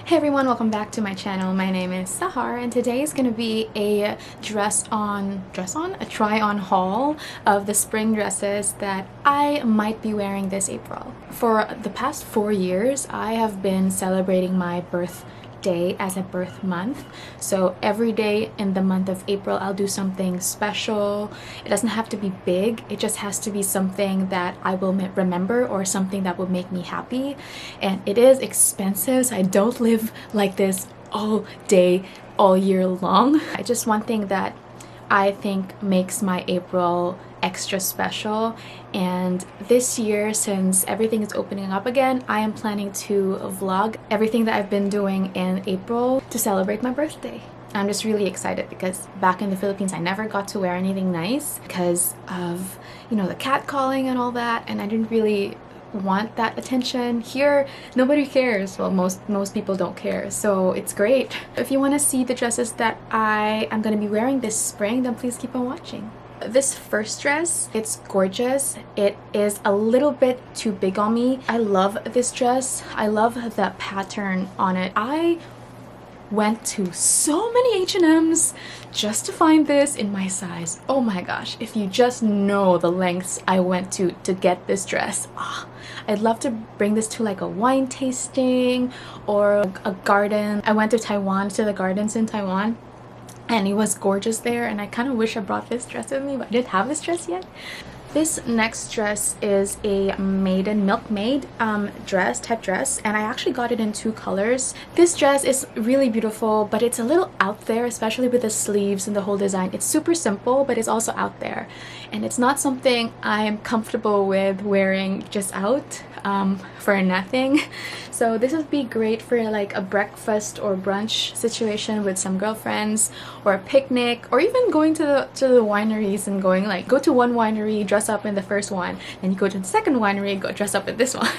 Hey everyone, welcome back to my channel. My name is Sahar and today is going to be a try on haul of the spring dresses that I might be wearing this April. For the past 4 years, I have been celebrating my birthday as a birth month. So every day in the month of April, I'll do something special. It doesn't have to be big. It just has to be something that I will remember or something that will make me happy. And it is expensive, so I don't live like this all day, all year long. Just one thing that I think makes my April extra special, and this year, since everything is opening up again, I am planning to vlog everything that I've been doing in April to celebrate my birthday. I'm just really excited because back in the Philippines I never got to wear anything nice because of, you know, the catcalling and all that, and I didn't really want that attention. Here nobody cares. Well, most people don't care, so it's great. If you want to see the dresses that I am going to be wearing this spring, then please keep on watching. This first dress, it's gorgeous. It is a little bit too big on me. I love this dress. I love the pattern on it. I went to so many H&Ms just to find this in my size. Oh my gosh, if you just know the lengths I went to get this dress. I'd love to bring this to like a wine tasting or a garden. I went to Taiwan, to the gardens in Taiwan, and it was gorgeous there, and I kind of wish I brought this dress with me, but I didn't have this dress yet. This next dress is a maiden milkmaid type dress, and I actually got it in 2 colors. This dress is really beautiful, but it's a little out there, especially with the sleeves and the whole design. It's super simple, but it's also out there, and it's not something I'm comfortable with wearing just out for nothing. So this would be great for like a breakfast or brunch situation with some girlfriends, or a picnic, or even going to the wineries and go to one winery, dress up in the first one, and you go to the second winery, go dress up in this one.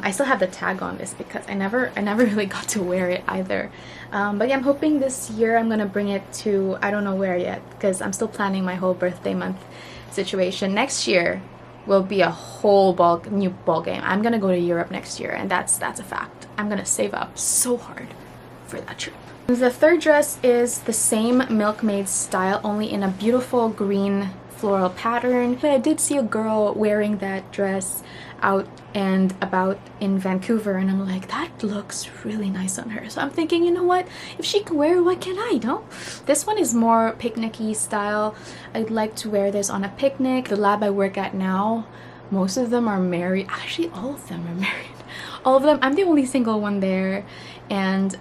I still have the tag on this because I never really got to wear it either. But yeah, I'm hoping this year I'm gonna bring it to, I don't know where yet, because I'm still planning my whole birthday month situation. Next year will be a whole new ball game. I'm gonna go to Europe next year, and that's a fact. I'm gonna save up so hard for that trip. The third dress is the same milkmaid style, only in a beautiful green floral pattern. But I did see a girl wearing that dress out and about in Vancouver, and I'm like, that looks really nice on her. So I'm thinking, you know what, if she can wear it, why can't I? No, this one is more picnicky style. I'd like to wear this on a picnic. The lab I work at now, most of them are married. Actually, all of them are married. All of them. I'm the only single one there, and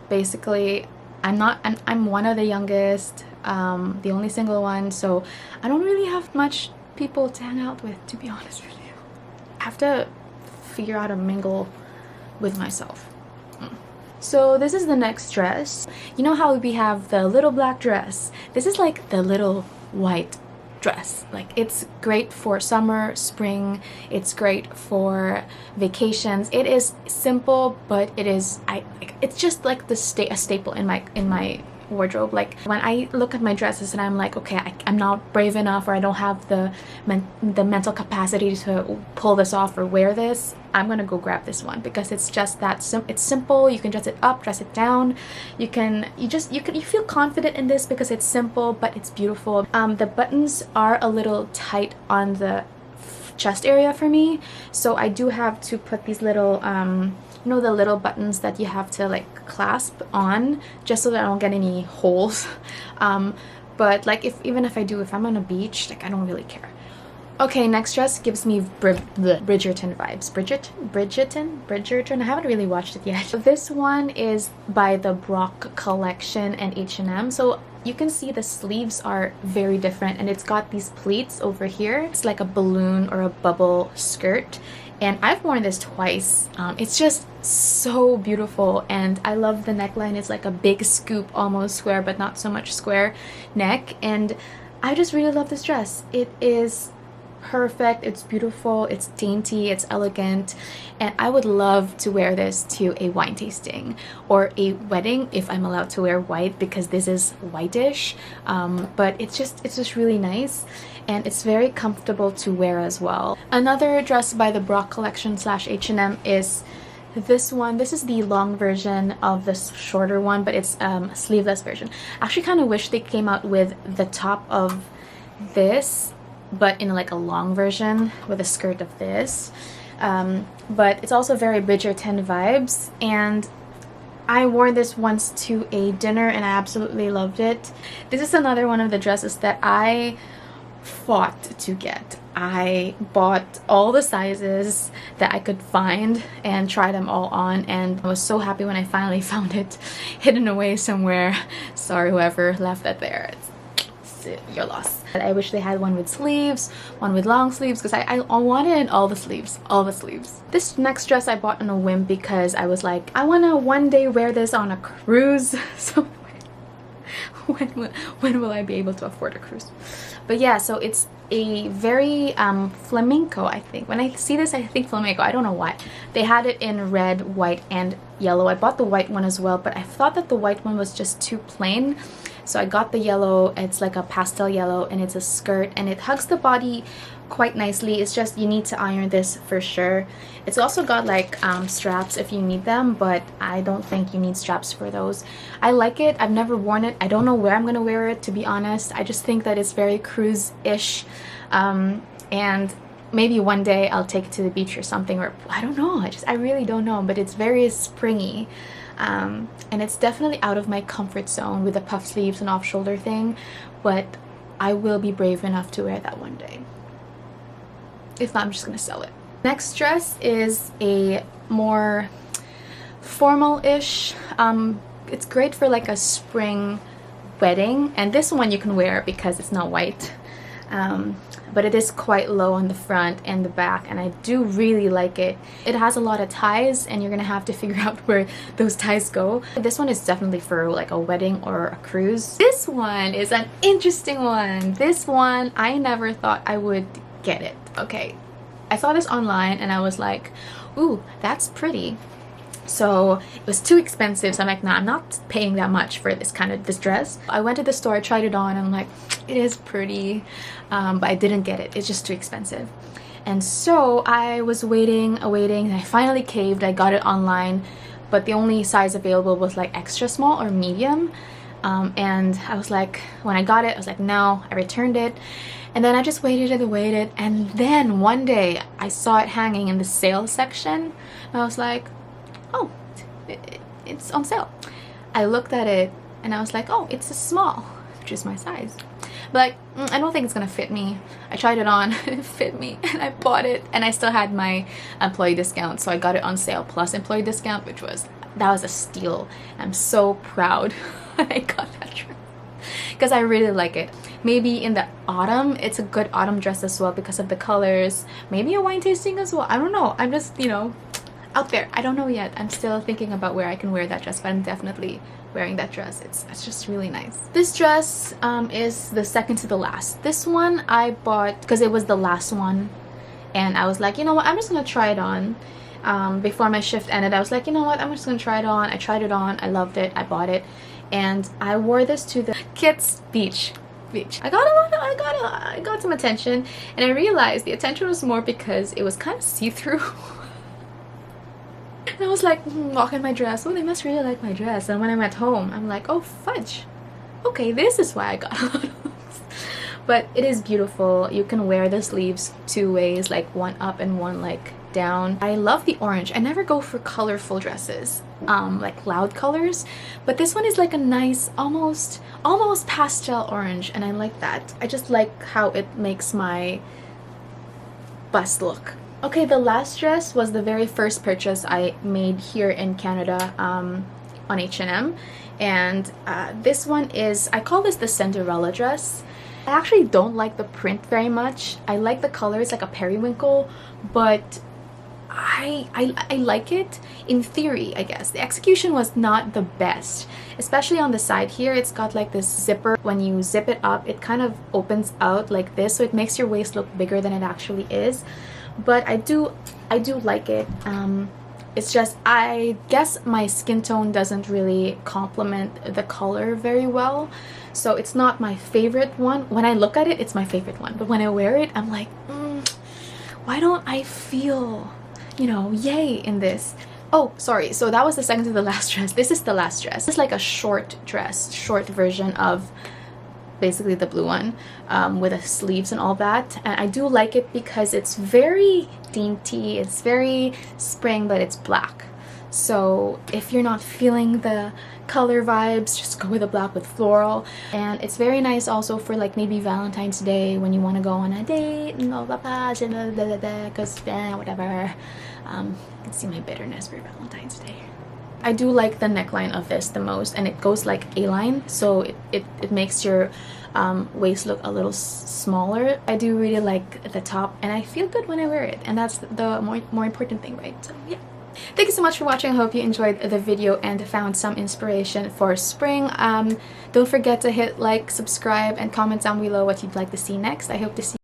basically I'm one of the youngest, the only single one, so I don't really have much people to hang out with, to be honest with you. I have to figure out how to mingle with myself. So this is the next dress. You know how we have the little black dress? This is like the little white dress. Like, it's great for summer, spring. It's great for vacations. It is simple, but it's just like a staple in my wardrobe. Like, when I look at my dresses and I'm like, okay, I'm not brave enough, or I don't have the mental capacity to pull this off or wear this, I'm gonna go grab this one because it's just that it's simple. You can dress it up, dress it down. You feel confident in this because it's simple, but it's beautiful. The buttons are a little tight on the chest area for me, so I do have to put these little you know, the little buttons that you have to like clasp on, just so that I don't get any holes. But like, even if I'm on a beach, like, I don't really care. Okay, next dress gives me Bridgerton vibes. Bridgerton. I haven't really watched it yet. This one is by the Brock collection and H&M. So you can see the sleeves are very different, and it's got these pleats over here. It's like a balloon or a bubble skirt, and I've worn this twice. It's just so beautiful, and I love the neckline. It's like a big scoop, almost square, but not so much square neck, and I just really love this dress. It is perfect, it's beautiful, it's dainty, it's elegant, and I would love to wear this to a wine tasting or a wedding if I'm allowed to wear white, because this is whitish, but it's just really nice, and it's very comfortable to wear as well. Another dress by the Brock collection / H&M is this one, this is the long version of this shorter one, but it's a sleeveless version. I actually kind of wish they came out with the top of this, but in like a long version with a skirt of this. But it's also very Bridgerton vibes, and I wore this once to a dinner and I absolutely loved it. This is another one of the dresses that I fought to get. I bought all the sizes that I could find and tried them all on, and I was so happy when I finally found it hidden away somewhere. Sorry whoever left that there. It's your loss. I wish they had one with sleeves, one with long sleeves, because I wanted all the sleeves, all the sleeves. This next dress I bought on a whim because I was like, I want to one day wear this on a cruise. So when will I be able to afford a cruise? But yeah, so it's a very flamenco, I think. When I see this, I think flamenco. I don't know why. They had it in red, white, and yellow. I bought the white one as well, but I thought that the white one was just too plain. So I got the yellow. It's like a pastel yellow, and it's a skirt, and it hugs the body quite nicely. It's just you need to iron this for sure. It's also got like straps if you need them, but I don't think you need straps for those. I like it. I've never worn it. I don't know where I'm gonna wear it, to be honest. I just think that it's very cruise-ish, and maybe one day I'll take it to the beach or something, or I don't know. I really don't know, but it's very springy. And it's definitely out of my comfort zone with the puff sleeves and off-shoulder thing, but I will be brave enough to wear that one day. If not, I'm just gonna sell it. Next dress is a more formal-ish. It's great for like a spring wedding, and this one you can wear because it's not white. But it is quite low on the front and the back, and I do really like it. It has a lot of ties, and you're gonna have to figure out where those ties go. This one is definitely for like a wedding or a cruise. This one is an interesting one. This one, I never thought I would get it. Okay, I saw this online and I was like, ooh, that's pretty. So it was too expensive, so I'm like, nah, I'm not paying that much for this dress. I went to the store, I tried it on, and I'm like, it is pretty, but I didn't get it. It's just too expensive. And so I was waiting, and I finally caved. I got it online, but the only size available was like extra small or medium. And I was like, when I got it, I was like, no. I returned it, and then I just waited and waited, and then one day I saw it hanging in the sale section, and I was like, oh, it's on sale. I looked at it and I was like, oh, it's a small, which is my size. But like, I don't think it's gonna fit me. I tried it on, it fit me, and I bought it, and I still had my employee discount, so I got it on sale plus employee discount, that was a steal. I'm so proud I got that dress because I really like it. Maybe in the autumn, it's a good autumn dress as well because of the colors. Maybe a wine tasting as well. I don't know. I'm just, you know, out there. I don't know yet. I'm still thinking about where I can wear that dress, but I'm definitely wearing that dress. It's just really nice. This dress is the second to the last. This one I bought because it was the last one, and I was like, you know what, I'm just gonna try it on. Before my shift ended, I was like, you know what, I'm just gonna try it on. I tried it on, I loved it, I bought it, and I wore this to the kids beach. I got some attention, and I realized the attention was more because it was kind of see-through. And I was like, walk in my dress. Oh, they must really like my dress. And when I'm at home, I'm like, oh, fudge. Okay, this is why I got a lot of looks. But it is beautiful. You can wear the sleeves two ways, like one up and one like down. I love the orange. I never go for colorful dresses, like loud colors. But this one is like a nice, almost pastel orange, and I like that. I just like how it makes my bust look. Okay, the last dress was the very first purchase I made here in Canada on H&M, and this one is, I call this the Cinderella dress. I actually don't like the print very much. I like the color, it's like a periwinkle, but I like it in theory, I guess. The execution was not the best, especially on the side here. It's got like this zipper. When you zip it up, it kind of opens out like this, so it makes your waist look bigger than it actually is. But I do like it. It's just, I guess my skin tone doesn't really complement the color very well, so it's not my favorite one. When I look at it, it's my favorite one, but when I wear it, I'm like, why don't I feel, you know, yay in this? Oh, sorry. So that was the second to the last dress. This is the last dress. It's like a short dress, short version of basically the blue one, with the sleeves and all that. And I do like it because it's very dainty. It's very spring, but it's black. So if you're not feeling the color vibes, just go with the black with floral. And it's very nice also for like maybe Valentine's Day when you want to go on a date and blah blah blah, because whatever. You can see my bitterness for Valentine's Day. I do like the neckline of this the most, and it goes like A-line, so it makes your waist look a little smaller. I do really like the top, and I feel good when I wear it, and that's the more important thing, right? So yeah. Thank you so much for watching. I hope you enjoyed the video and found some inspiration for spring. Don't forget to hit like, subscribe, and comment down below what you'd like to see next. I hope to see